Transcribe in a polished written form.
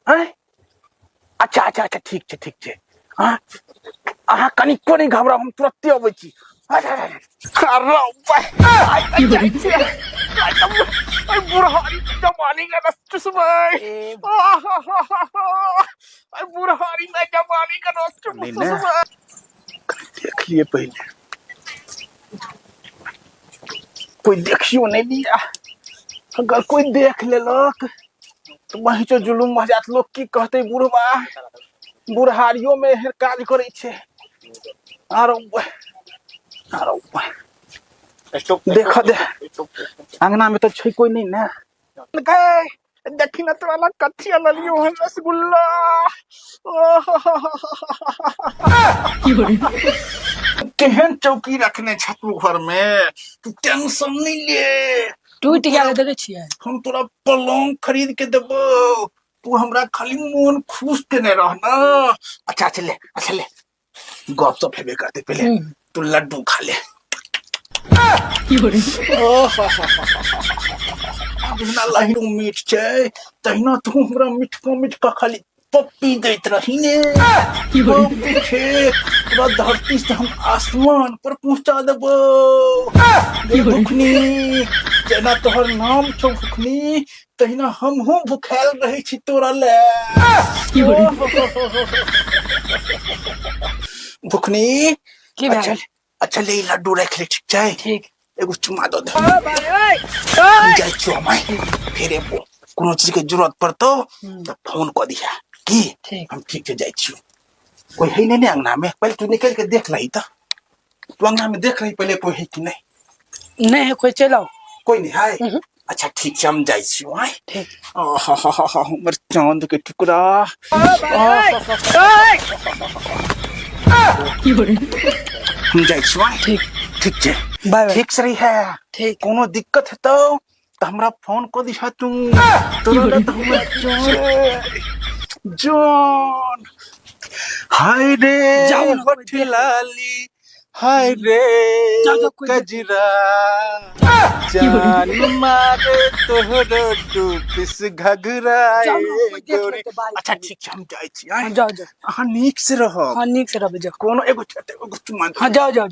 हैं? अच्छा अच्छा अच्छा ठीक छे हाँ अहाँ कनिको नहीं घबराओ हम तुरंते अबै छी बुढ़हारी जमानी का रस चुसबै बुढ़हारी में जमानी का रस चुसबै देख लिए पहले कोई देखियो नहीं दिया अगर कोई देख लेलक तो वही जो जुलूम मजात लोग की कहते बुढ़वा बुढ़हारियों में एहन काज करे छे आरो देख दे अंगना में तो छै कोई नहीं ना देखी ना तो वाला कथिया ललियो है रसगुल्ला केहन चौकी रखने छ तू घर में तू टेंशन नहीं ले टूट गया देखे छियै हम तोरा पलंग खरीद के देबो तू हमरा खाली मन खुश केने रह ना अच्छा ले गप सप हेबे करते पहले तू लड्डू खा ले बिना लाहिरो मीठ छै तहिना तू हमरा मीठ का खाली पप्पी दैत रही ने पप्पी छे पूरा धरती से हम आसमान पर पहुंचा देबो भुखनी जेना तोहर नाम छौ भुखनी तहिना हमहू भुखायल रहे छी तोरा ले भुखनी अच्छा ले लड्डू रख ले ठीक छै ठीक एगो चुमा दो जाय छो मैं फिर एगो कोनो चीज के जरूरत पड़तो तो फोन कर दिया की हम ठीक से जाय छियो कोई है नहीं अंगना में पहले तू निकल के देख लही त तू अंगना में देख रही पहले कोई है कि नहीं है कोई चलाओ कोई नहीं है अच्छा ठीक से हम जाय छियो हैं ठीक हमर चांद के टुकड़ा हम जाय छियो ठीक छै बाय ठीक से रही है ठीक कोनो दिक्कत है तो हमरा फोन कर दिहा तू तोरा तो जॉन हाय रे होठलाली हाय रे कजरा जान मारे तोहरो टूपिस घघरा गोरी अच्छा ठीक छै हम जाय छी जाओ अहाँ नीक से रहो हाँ नीक से रहो कोनो एगो चुमा हाँ जाओ